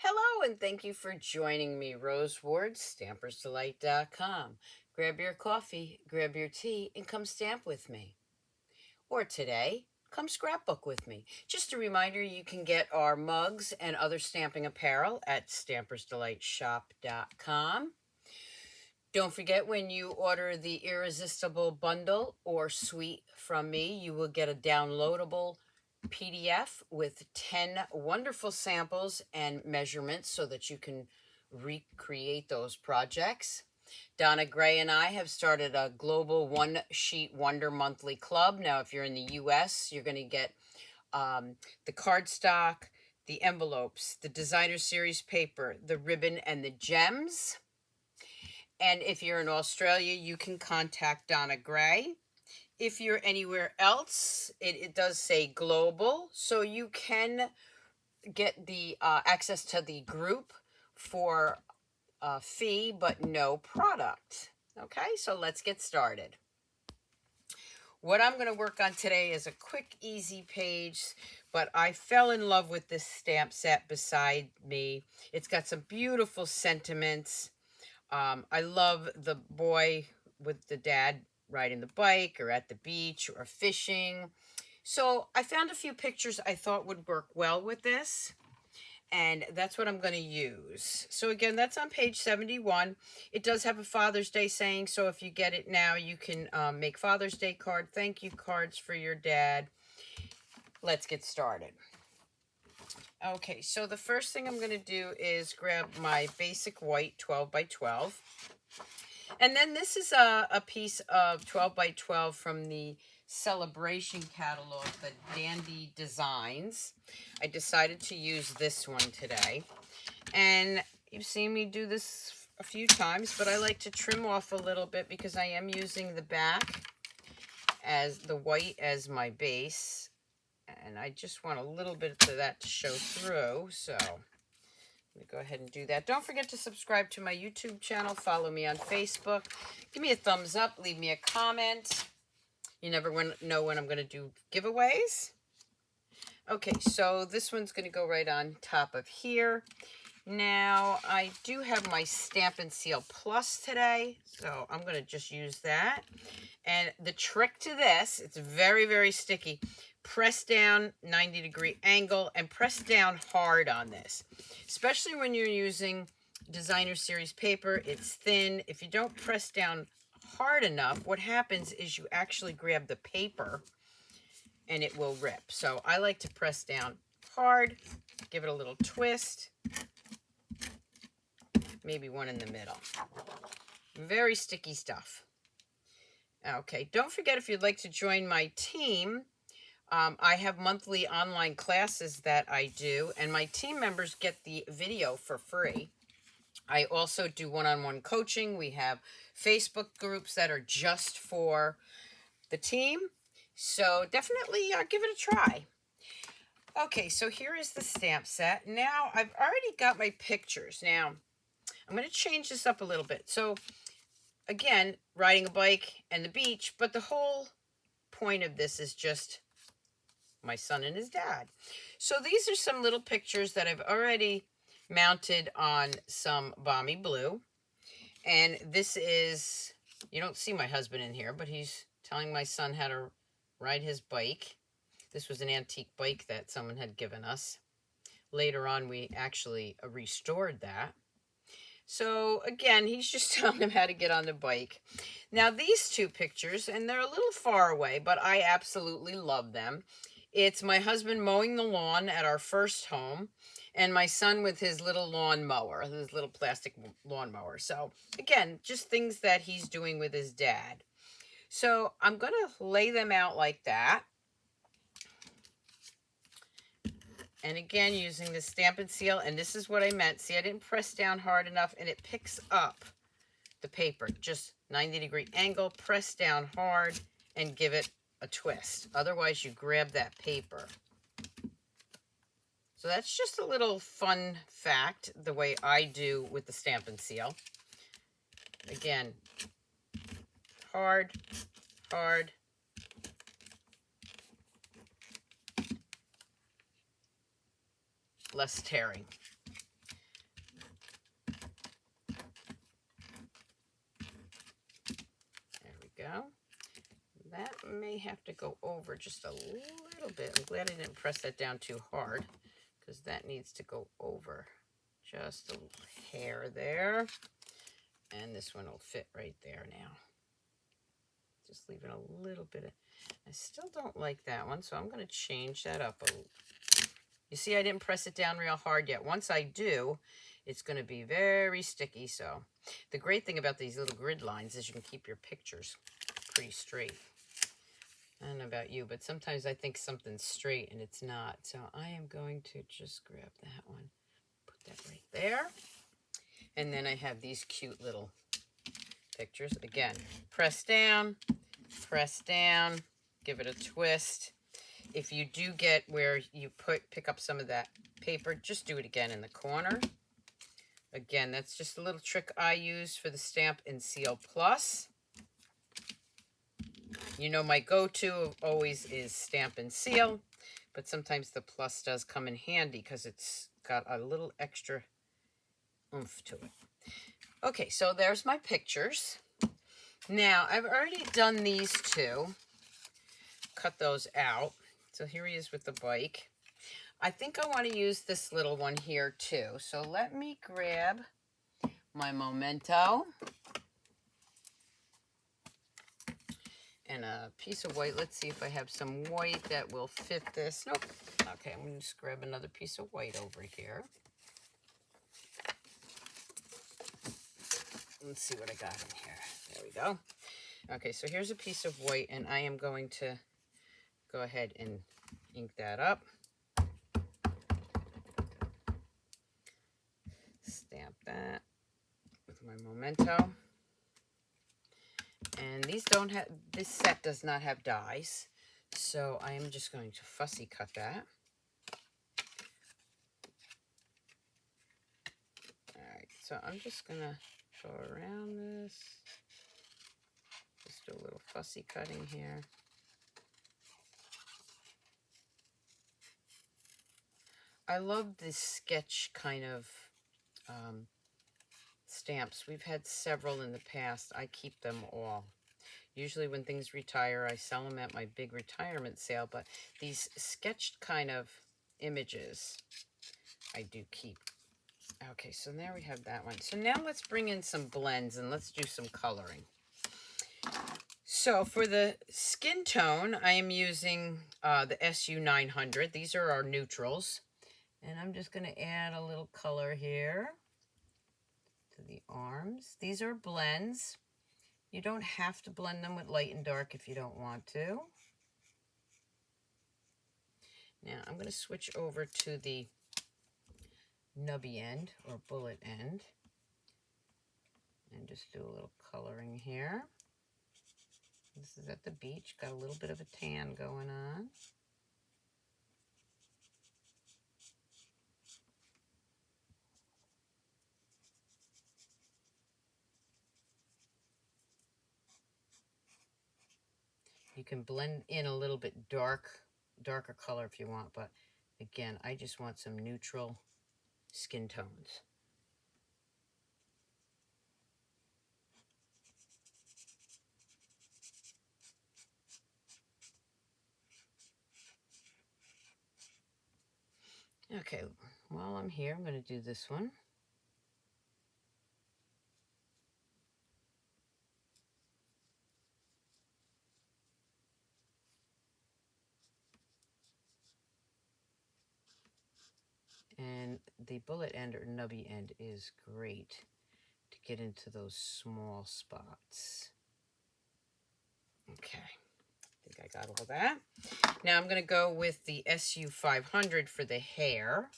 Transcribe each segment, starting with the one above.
Hello, and thank you for joining me, Rose Ward, Stampersdelight.com. Grab your coffee, grab your tea, and come stamp with me. Or today, come scrapbook with me. Just a reminder, you can get our mugs and other stamping apparel at stampersdelightshop.com. Don't forget, when you order the Irresistible Bundle or Suite from me, you will get a downloadable PDF with 10 wonderful samples and measurements so that you can recreate those projects. Donna Gray and I have started a global one sheet wonder monthly club. Now, if you're in the US, you're going to get the cardstock, the envelopes, the designer series paper, the ribbon, and the gems. And if you're in Australia, you can contact Donna Gray. If you're anywhere else, it does say global, so you can get the access to the group for a fee, but no product. Okay, so let's get started. What I'm going to work on today is a quick, easy page, but I fell in love with this stamp set beside me. It's got some beautiful sentiments. I love the boy with the dad riding the bike or at the beach or fishing. So I found a few pictures I thought would work well with this, and that's what I'm going to use. So again, that's on page 71. It does have a Father's Day saying, so if you get it now, you can make Father's Day card, thank you cards for your dad. Let's get started. Okay, so the first thing I'm going to do is grab my basic white 12 by 12. And then this is a piece of 12 by 12 from the Celebration catalog, the Dandy Designs. I decided to use this one today. And you've seen me do this a few times, but I like to trim off a little bit because I am using the back as the white as my base. And I just want a little bit of that to show through, so let me go ahead and do that. Don't forget to subscribe to my YouTube channel. Follow me on Facebook. Give me a thumbs up. Leave me a comment. You never know when I'm going to do giveaways. Okay, so this one's going to go right on top of here. Now, I do have my Stamp and Seal Plus today, so I'm going to just use that. And the trick to this, it's very, very sticky. Press down 90-degree angle and press down hard on this, especially when you're using designer series paper. It's thin. If you don't press down hard enough, what happens is you actually grab the paper and it will rip. So I like to press down hard, give it a little twist, maybe one in the middle. Very sticky stuff. Okay, don't forget, if you'd like to join my team, I have monthly online classes that I do, and my team members get the video for free. I also do one-on-one coaching. We have Facebook groups that are just for the team. So definitely give it a try. Okay, so here is the stamp set. Now, I've already got my pictures. Now, I'm going to change this up a little bit. So, again, riding a bike and the beach, but the whole point of this is just my son and his dad. So these are some little pictures that I've already mounted on some Balmy Blue. And this is, you don't see my husband in here, but he's telling my son how to ride his bike. This was an antique bike that someone had given us. Later on, we actually restored that. So again, he's just telling him how to get on the bike. Now these two pictures, and they're a little far away, but I absolutely love them. It's my husband mowing the lawn at our first home, and my son with his little lawn mower, his little plastic lawn mower. So again, just things that he's doing with his dad. So I'm going to lay them out like that. And again, using the Stamp and Seal, and this is what I meant. See, I didn't press down hard enough, and it picks up the paper. Just 90-degree angle, press down hard, and give it a twist. Otherwise, you grab that paper. So that's just a little fun fact, the way I do with the Stamp and Seal. Again, hard, hard. Less tearing. that may have to go over just a little bit. I'm glad I didn't press that down too hard, because that needs to go over just a hair there. And this one will fit right there now. Just leaving a little bit of, I still don't like that one, so I'm going to change that up a little. You see, I didn't press it down real hard yet. Once I do, it's going to be very sticky. So the great thing about these little grid lines is you can keep your pictures pretty straight. I don't know about you, but sometimes I think something's straight and it's not. So I am going to just grab that one, put that right there. And then I have these cute little pictures. Again, press down, give it a twist. If you do get where you pick up some of that paper, just do it again in the corner. Again, that's just a little trick I use for the Stamp and Seal Plus. You know, my go-to always is Stamp and Seal, but sometimes the Plus does come in handy because it's got a little extra oomph to it. Okay, so there's my pictures. Now, I've already done these two, cut those out. So here he is with the bike. I think I want to use this little one here too. So let me grab my Memento and a piece of white. Let's see if I have some white that will fit this. Nope. Okay, I'm going to just grab another piece of white over here. Let's see what I got in here. There we go. Okay, so here's a piece of white, and I am going to go ahead and ink that up. Stamp that with my Memento. And these don't have, this set does not have dies, so I am just going to fussy cut that. All right, so I'm just gonna go around this. Just do a little fussy cutting here. I love this sketch kind of stamps. We've had several in the past. I keep them all. Usually when things retire, I sell them at my big retirement sale, but these sketched kind of images, I do keep. Okay, so there we have that one. So now let's bring in some blends and let's do some coloring. So for the skin tone, I am using the SU 900. These are our neutrals. And I'm just going to add a little color here to the arms. These are blends. You don't have to blend them with light and dark if you don't want to. Now I'm going to switch over to the nubby end or bullet end and just do a little coloring here. This is at the beach, got a little bit of a tan going on. You can blend in a little bit darker color if you want, but again, I just want some neutral skin tones. Okay, while I'm here, I'm going to do this one. And the bullet end or nubby end is great to get into those small spots. Okay, I think I got all that. Now I'm going to go with the SU 500 for the hair.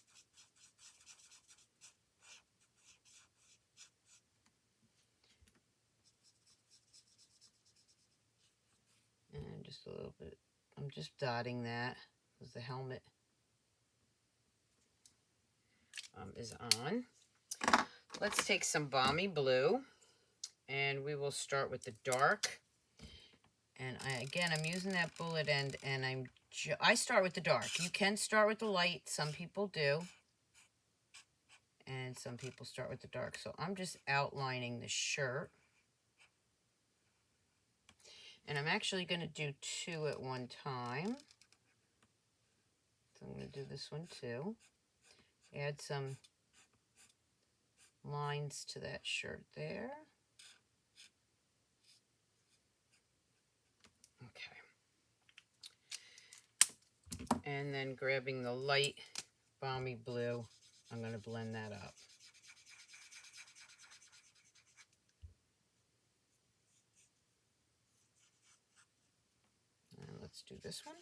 And just a little bit, I'm just dotting that because the helmet is on. Let's take some balmy blue and we will start with the dark. And I'm using that bullet end and I start with the dark. You can start with the light, some people do. And some people start with the dark. So I'm just outlining the shirt. And I'm actually going to do 2 at one time. So I'm going to do this one too. Add some lines to that shirt there. Okay. And then grabbing the light balmy blue, I'm going to blend that up. And let's do this one.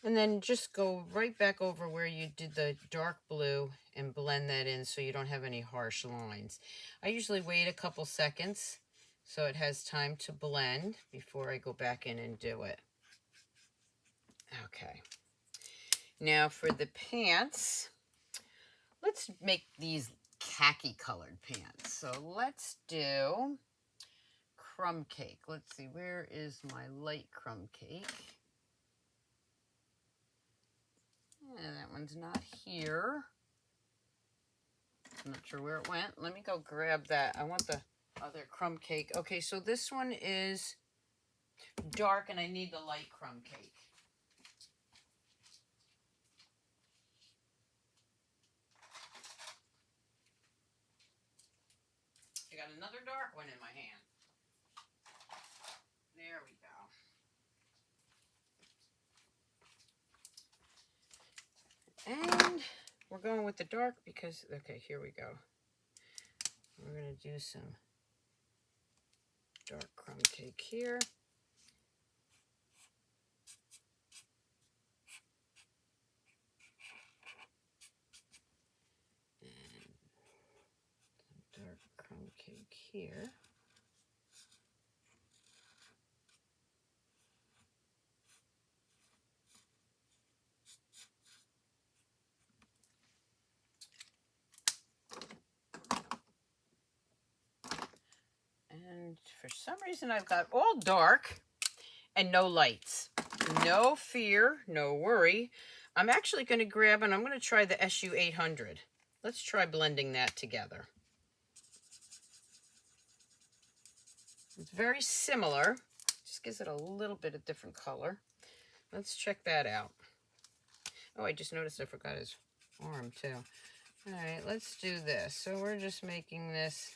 And then just go right back over where you did the dark blue and blend that in so you don't have any harsh lines. I usually wait a couple seconds so it has time to blend before I go back in and do it. Okay. Now for the pants, let's make these khaki colored pants. So let's do crumb cake. Let's see, where is my light crumb cake? Yeah, that one's not here. I'm not sure where it went. Let me go grab that. I want the other crumb cake. Okay, so this one is dark and I need the light crumb cake. I got another dark one in my hand. There we go. And we're going with the dark because, okay, here we go. We're going to do some dark crumb cake here. And some dark crumb cake here. And for some reason I've got all dark and no lights. No fear, no worry. I'm actually going to grab and I'm going to try the SU 800. Let's try blending that together. It's very similar, just gives it a little bit of different color. Let's check that out. Oh, I just noticed I forgot his arm too. All right, let's do this. So we're just making this.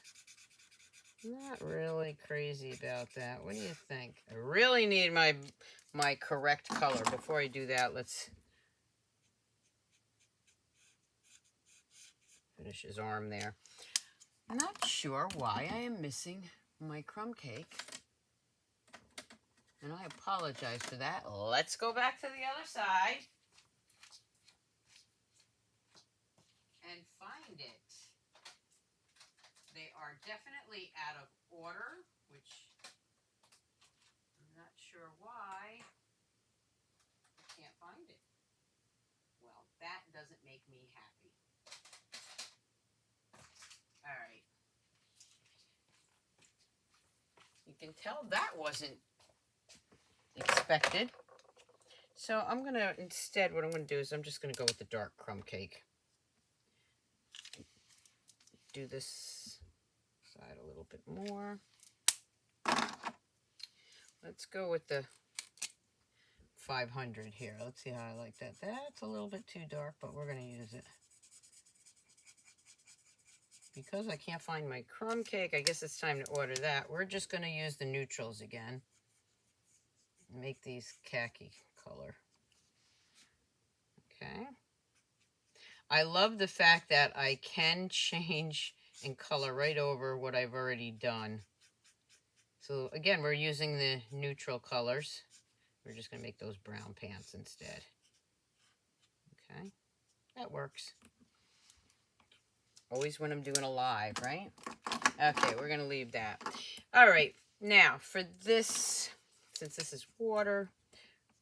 Not really crazy about that. What do you think? I really need my correct color. Before I do that, let's finish his arm there. I'm not sure why I am missing my crumb cake. And I apologize for that. Let's go back to the other side and find it. They are definitely out of order, which I'm not sure why I can't find it. Well, that doesn't make me happy. All right. You can tell that wasn't expected. So I'm going to, instead, what I'm going to do is I'm just going to go with the dark crumb cake. Do this side a little bit more. Let's go with the 500 here. Let's see how I like that. That's a little bit too dark, but we're going to use it. Because I can't find my crumb cake, I guess it's time to order that. We're just going to use the neutrals again. Make these khaki color. Okay. I love the fact that I can change and color right over what I've already done. So again, we're using the neutral colors. We're just going to make those brown pants instead. Okay, that works. Always when I'm doing a live, right? Okay, we're going to leave that. All right, now for this, since this is water,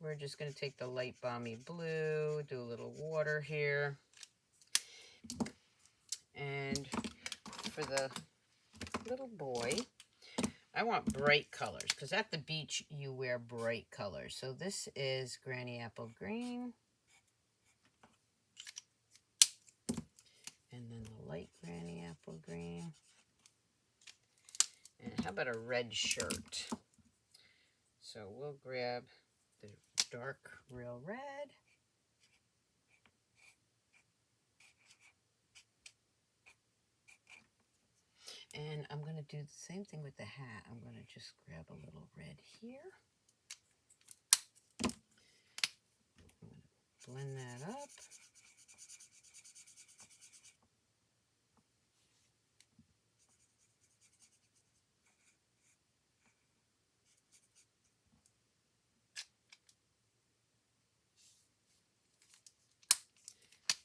we're just going to take the light balmy blue, do a little water here. And for the little boy, I want bright colors because at the beach you wear bright colors. So this is Granny Apple Green. And then the light granny apple green. And how about a red shirt? So we'll grab the dark real red. And I'm going to do the same thing with the hat. I'm going to just grab a little red here. I'm going to blend that up.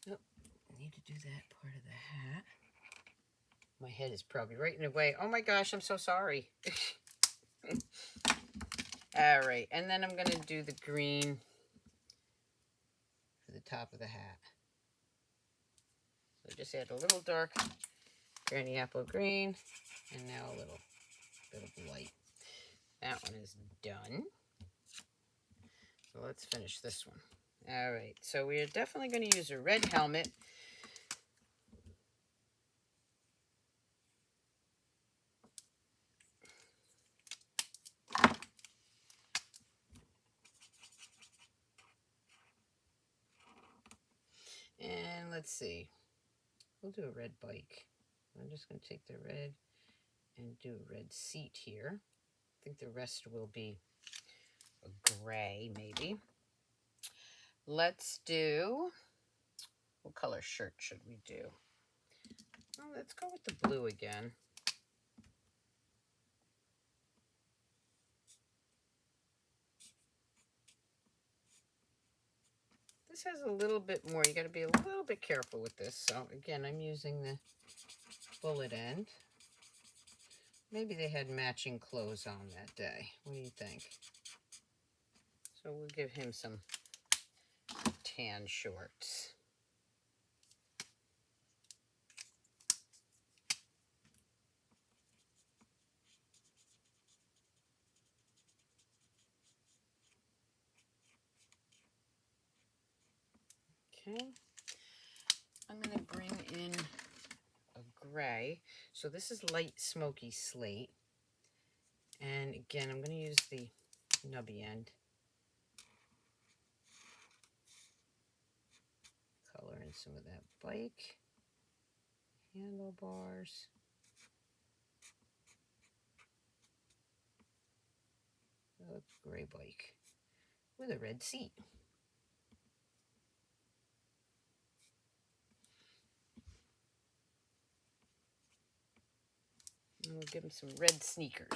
Oh, I need to do that part of the hat. My head is probably right in the way. Oh my gosh, I'm so sorry. All right, and then I'm going to do the green for the top of the hat. So just add a little dark granny apple green, and now a little bit of light. That one is done. So let's finish this one. All right, so we are definitely going to use a red helmet. And let's see, we'll do a red bike. I'm just going to take the red and do a red seat here. I think the rest will be a gray, maybe. Let's do, what color shirt should we do? Well, let's go with the blue again. This has a little bit more. You got to be a little bit careful with this. So again, I'm using the bullet end. Maybe they had matching clothes on that day. What do you think? So we'll give him some tan shorts. Okay. I'm going to bring in a gray. So this is light smoky slate. And again, I'm going to use the nubby end. Color in some of that bike. Handlebars. A gray bike with a red seat. And we'll give him some red sneakers.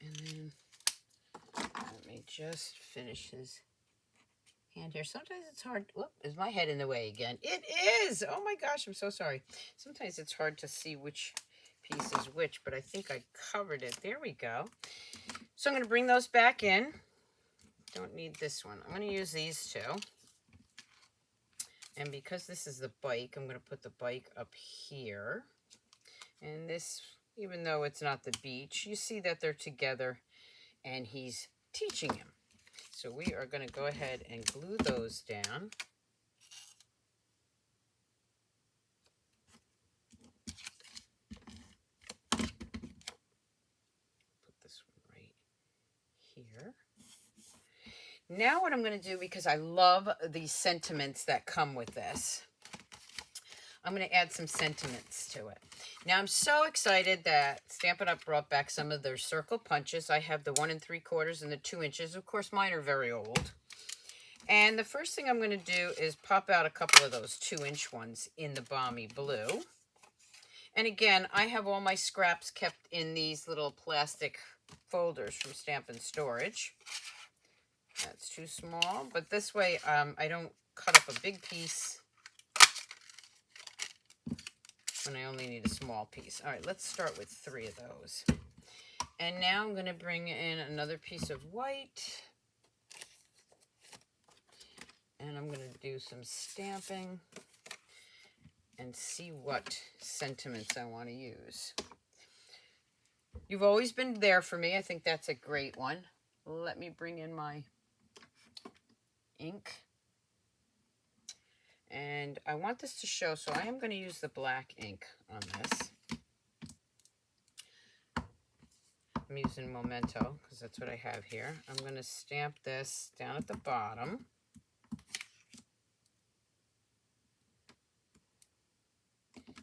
And then let me just finish his hand here. Sometimes it's hard. Whoop, is my head in the way again? It is! Oh my gosh, I'm so sorry. Sometimes it's hard to see which piece is which, but I think I covered it. There we go. So I'm going to bring those back in. Don't need this one. I'm going to use these two. And because this is the bike, I'm going to put the bike up here. And this, even though it's not the beach, you see that they're together and he's teaching him. So we are going to go ahead and glue those down. Put this one right here. Now what I'm going to do, because I love the sentiments that come with this, I'm going to add some sentiments to it. Now I'm so excited that Stampin' Up! Brought back some of their circle punches. I have the 1 3/4 and the 2 inches. Of course, mine are very old. And the first thing I'm going to do is pop out a couple of those 2-inch ones in the Balmy Blue. And again, I have all my scraps kept in these little plastic folders from Stampin' Storage. That's too small, but this way I don't cut up a big piece when I only need a small piece. All right, let's start with 3 of those. And now I'm going to bring in another piece of white. And I'm going to do some stamping. and see what sentiments I want to use. You've always been there for me. I think that's a great one. Let me bring in my ink. And I want this to show, so I am going to use the black ink on this. I'm using Memento because that's what I have here. I'm going to stamp this down at the bottom.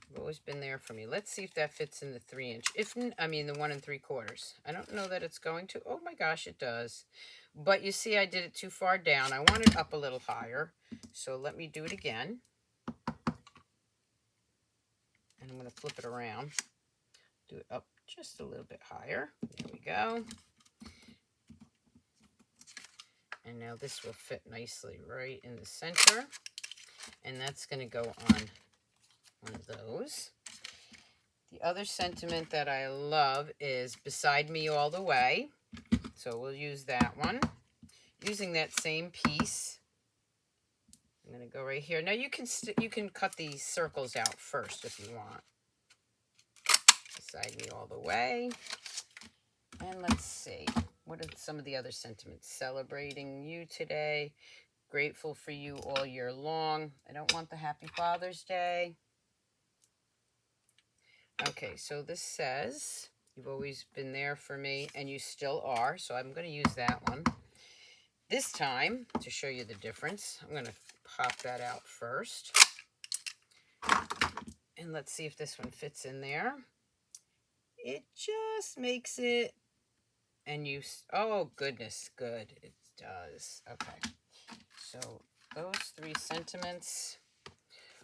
You've always been there for me. Let's see if that fits in the 3-inch. I mean the 1 3/4. I don't know that it's going to. Oh my gosh, it does. But you see, I did it too far down. I want it up a little higher. So let me do it again. And I'm going to flip it around. Do it up just a little bit higher. There we go. And now this will fit nicely right in the center. And that's going to go on one of those. The other sentiment that I love is Beside Me All the Way. So we'll use that one. Using that same piece, I'm going to go right here. Now you can cut these circles out first if you want. Beside Me All the Way. And let's see. What are some of the other sentiments? Celebrating you today. Grateful for you all year long. I don't want the Happy Father's Day. Okay, so this says, you've always been there for me, and you still are. So I'm going to use that one. This time, to show you the difference, I'm going to pop that out first. And let's see if this one fits in there. It just makes it, and oh goodness, good, it does. Okay, so those 3 sentiments,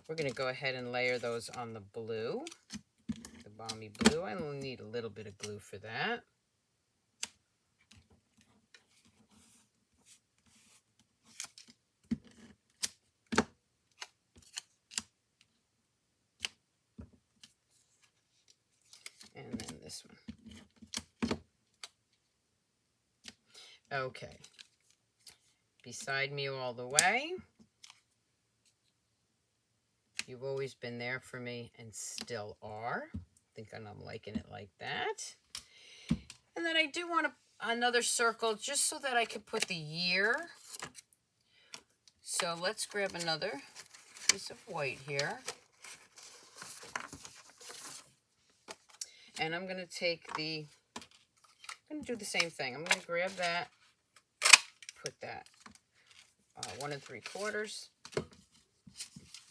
we're going to go ahead and layer those on the blue, the balmy blue. I only need a little bit of glue for that. And then this one. Okay. Beside Me All the Way. You've always been there for me and still are. I think I'm liking it like that. And then I do want another circle just so that I can put the year. So let's grab another piece of white here. And I'm going to take I'm going to do the same thing. I'm going to grab that, put that 1 3/4.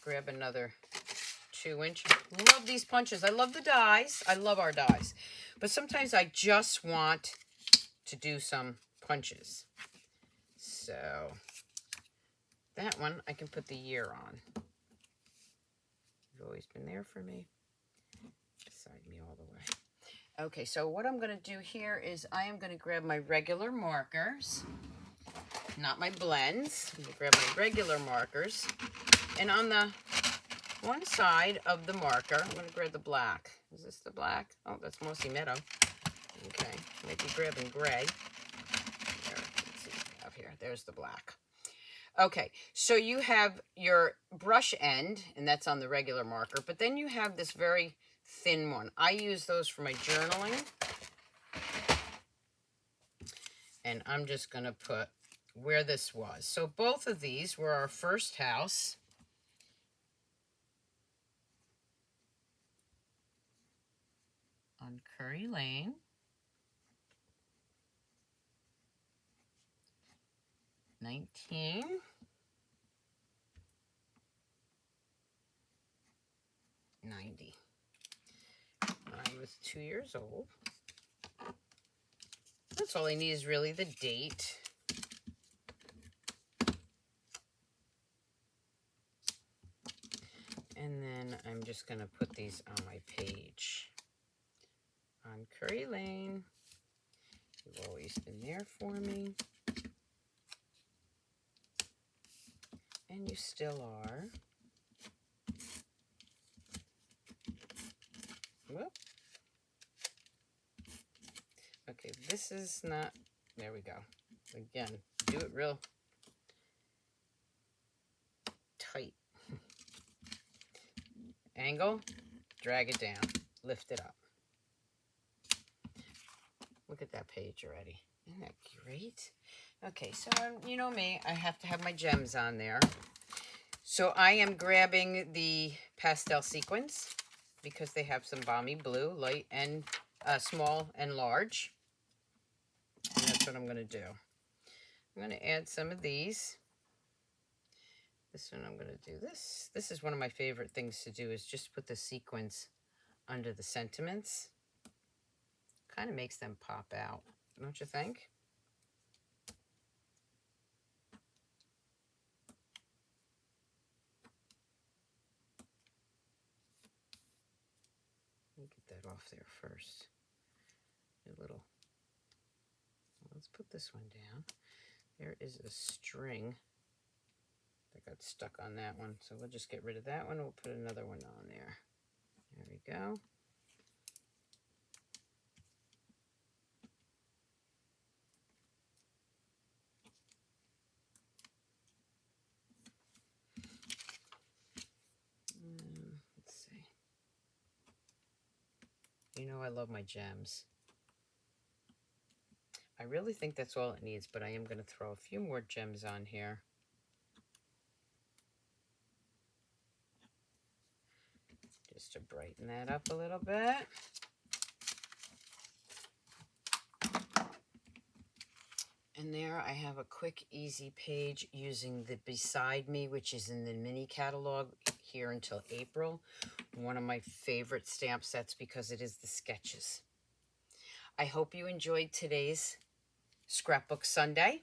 Grab another 2-inch. Love these punches. I love the dies. I love our dies. But sometimes I just want to do some punches. So that one I can put the year on. You've always been there for me. Beside Me All the Way. Okay, so what I'm going to do here is I am going to grab my regular markers, not my blends. I'm going to grab my regular markers. And on the one side of the marker, I'm going to grab the black. Is this the black? Oh, that's Mossy Meadow. Okay, maybe grabbing gray. There, let's see what we have here. There's the black. Okay, so you have your brush end, and that's on the regular marker, but then you have this very thin one. I use those for my journaling. And I'm just going to put where this was. So both of these were our first house. On Curry Lane. $19.90. I was 2 years old. That's all I need is really the date. And then I'm just going to put these on my page. On Curry Lane. You've always been there for me. And you still are. Whoop. Okay, this is not, there we go. Again, do it real tight. angle, drag it down, lift it up. Look at that page already. Isn't that great? Okay, so you know me, I have to have my gems on there. So I am grabbing the pastel sequins because they have some balmy blue, light and small and large. And that's what I'm going to do. I'm going to add some of these. This one I'm going to do this. This is one of my favorite things to do, is just put the sequins under the sentiments. Kind of makes them pop out, don't you think? Let me get that off there first. A little. Let's put this one down. There is a string that got stuck on that one, so we'll just get rid of that one. We'll put another one on there. There we go. Let's see. You know I love my gems. I really think that's all it needs, but I am going to throw a few more gems on here. Just to brighten that up a little bit. And there I have a quick, easy page using the Beside Me, which is in the mini catalog here until April. One of my favorite stamp sets because it is the sketches. I hope you enjoyed today's Scrapbook Sunday.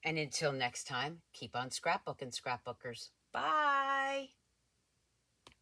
And until next time, keep on scrapbooking, scrapbookers. Bye.